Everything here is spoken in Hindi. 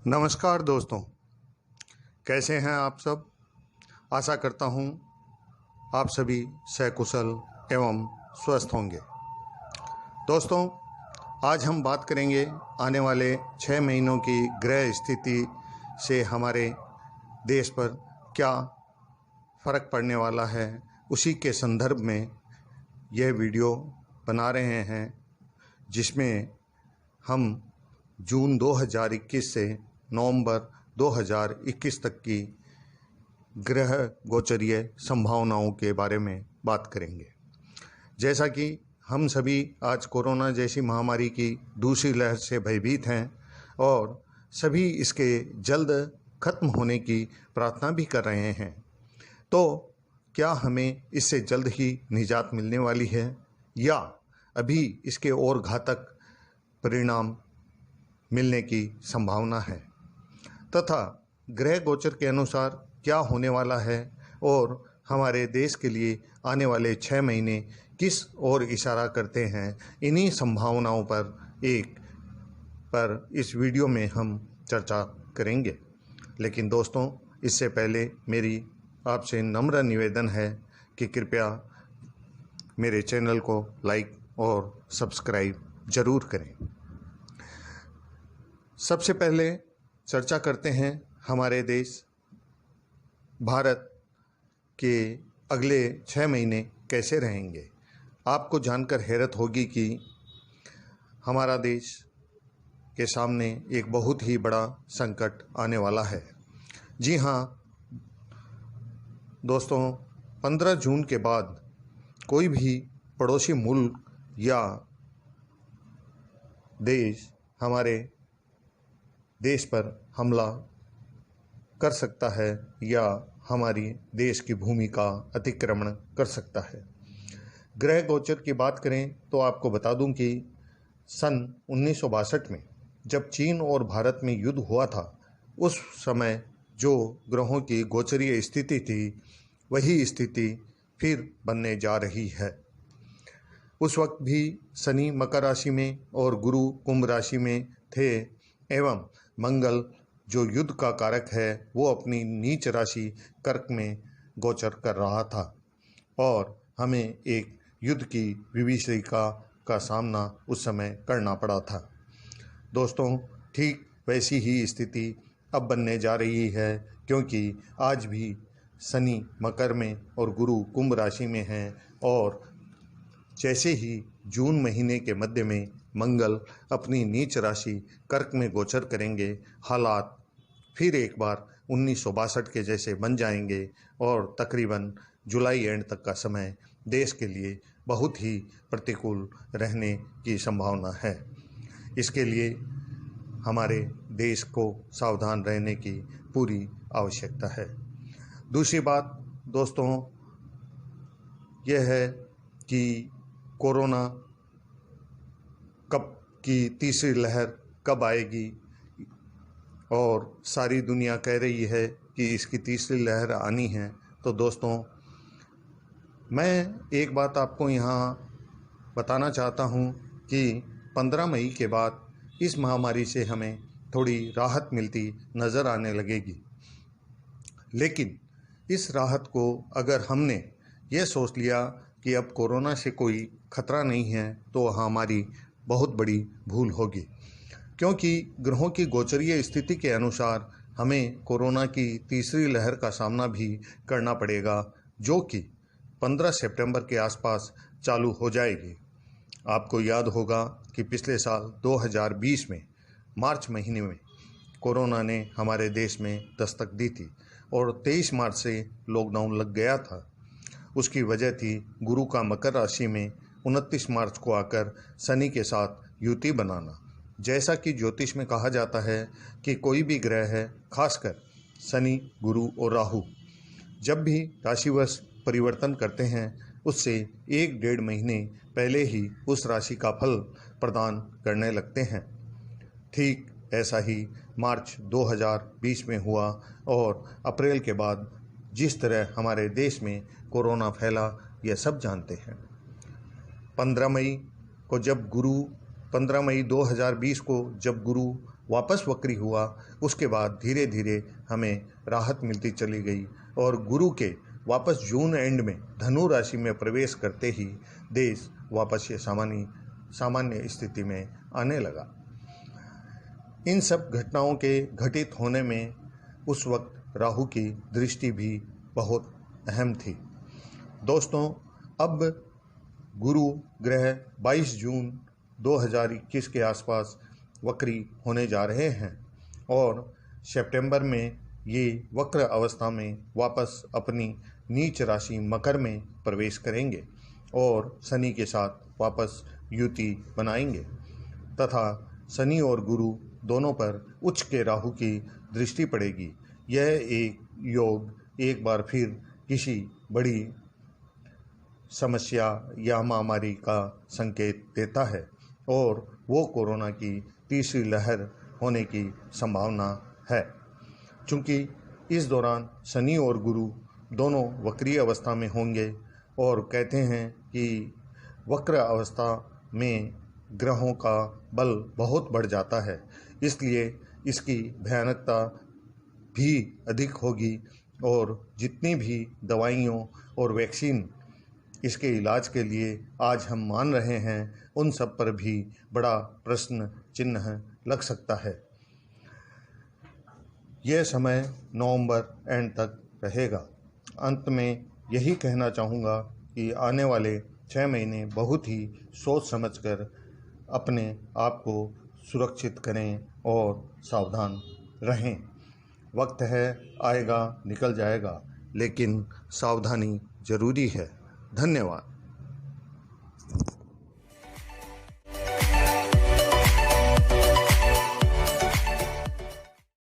नमस्कार दोस्तों, कैसे हैं आप सब। आशा करता हूं आप सभी सकुशल एवं स्वस्थ होंगे। दोस्तों, आज हम बात करेंगे आने वाले 6 महीनों की ग्रह स्थिति से हमारे देश पर क्या फ़र्क पड़ने वाला है। उसी के संदर्भ में यह वीडियो बना रहे हैं, जिसमें हम जून 2021 से नवंबर 2021 तक की ग्रह गोचरीय संभावनाओं के बारे में बात करेंगे। जैसा कि हम सभी आज कोरोना जैसी महामारी की दूसरी लहर से भयभीत हैं और सभी इसके जल्द खत्म होने की प्रार्थना भी कर रहे हैं, तो क्या हमें इससे जल्द ही निजात मिलने वाली है या अभी इसके और घातक परिणाम मिलने की संभावना है, तथा ग्रह गोचर के अनुसार क्या होने वाला है और हमारे देश के लिए आने वाले 6 महीने किस ओर इशारा करते हैं। इन्हीं संभावनाओं पर इस वीडियो में हम चर्चा करेंगे। लेकिन दोस्तों, इससे पहले मेरी आपसे नम्र निवेदन है कि कृपया मेरे चैनल को लाइक और सब्सक्राइब ज़रूर करें। सबसे पहले चर्चा करते हैं हमारे देश भारत के अगले 6 महीने कैसे रहेंगे। आपको जानकर हैरत होगी कि हमारा देश के सामने एक बहुत ही बड़ा संकट आने वाला है। जी हाँ दोस्तों, 15 जून के बाद कोई भी पड़ोसी मुल्क या देश हमारे देश पर हमला कर सकता है या हमारी देश की भूमि का अतिक्रमण कर सकता है। ग्रह गोचर की बात करें तो आपको बता दूं कि सन 1962 में जब चीन और भारत में युद्ध हुआ था, उस समय जो ग्रहों की गोचरीय स्थिति थी, वही स्थिति फिर बनने जा रही है। उस वक्त भी शनि मकर राशि में और गुरु कुंभ राशि में थे एवं मंगल जो युद्ध का कारक है वो अपनी नीच राशि कर्क में गोचर कर रहा था और हमें एक युद्ध की विभीषिका का सामना उस समय करना पड़ा था। दोस्तों, ठीक वैसी ही स्थिति अब बनने जा रही है, क्योंकि आज भी शनि मकर में और गुरु कुंभ राशि में हैं और जैसे ही जून महीने के मध्य में मंगल अपनी नीच राशि कर्क में गोचर करेंगे, हालात फिर एक बार 1962 के जैसे बन जाएंगे और तकरीबन जुलाई एंड तक का समय देश के लिए बहुत ही प्रतिकूल रहने की संभावना है। इसके लिए हमारे देश को सावधान रहने की पूरी आवश्यकता है। दूसरी बात दोस्तों यह है कि कोरोना की तीसरी लहर कब आएगी और सारी दुनिया कह रही है कि इसकी तीसरी लहर आनी है। तो दोस्तों, मैं एक बात आपको यहाँ बताना चाहता हूँ कि 15 मई के बाद इस महामारी से हमें थोड़ी राहत मिलती नज़र आने लगेगी। लेकिन इस राहत को अगर हमने ये सोच लिया कि अब कोरोना से कोई खतरा नहीं है, तो हमारी बहुत बड़ी भूल होगी, क्योंकि ग्रहों की गोचरीय स्थिति के अनुसार हमें कोरोना की तीसरी लहर का सामना भी करना पड़ेगा, जो कि 15 सितंबर के आसपास चालू हो जाएगी। आपको याद होगा कि पिछले साल 2020 में मार्च महीने में कोरोना ने हमारे देश में दस्तक दी थी और 23 मार्च से लॉकडाउन लग गया था। उसकी वजह थी गुरु का मकर राशि में 29 मार्च को आकर शनि के साथ युति बनाना। जैसा कि ज्योतिष में कहा जाता है कि कोई भी ग्रह है, खासकर शनि, गुरु और राहु, जब भी राशिवश परिवर्तन करते हैं उससे 1-1.5 महीने पहले ही उस राशि का फल प्रदान करने लगते हैं। ठीक ऐसा ही मार्च 2020 में हुआ और अप्रैल के बाद जिस तरह हमारे देश में कोरोना फैला, यह सब जानते हैं। 15 मई 2020 को जब गुरु वापस वक्री हुआ, उसके बाद धीरे धीरे हमें राहत मिलती चली गई और गुरु के वापस जून एंड में धनु राशि में प्रवेश करते ही देश वापस ये सामान्य स्थिति में आने लगा। इन सब घटनाओं के घटित होने में उस वक्त राहु की दृष्टि भी बहुत अहम थी। दोस्तों, अब गुरु ग्रह 22 जून 2021 के आसपास वक्री होने जा रहे हैं और सितंबर में ये वक्र अवस्था में वापस अपनी नीच राशि मकर में प्रवेश करेंगे और शनि के साथ वापस युति बनाएंगे तथा शनि और गुरु दोनों पर उच्च के राहु की दृष्टि पड़ेगी। यह एक योग एक बार फिर किसी बड़ी समस्या या महामारी का संकेत देता है और वो कोरोना की तीसरी लहर होने की संभावना है। चूँकि इस दौरान शनि और गुरु दोनों वक्री अवस्था में होंगे और कहते हैं कि वक्र अवस्था में ग्रहों का बल बहुत बढ़ जाता है, इसलिए इसकी भयानकता भी अधिक होगी और जितनी भी दवाइयों और वैक्सीन इसके इलाज के लिए आज हम मान रहे हैं, उन सब पर भी बड़ा प्रश्न चिन्ह लग सकता है। यह समय नवंबर एंड तक रहेगा। अंत में यही कहना चाहूँगा कि आने वाले 6 महीने बहुत ही सोच समझकर अपने आप को सुरक्षित करें और सावधान रहें। वक्त है, आएगा निकल जाएगा, लेकिन सावधानी जरूरी है। धन्यवाद।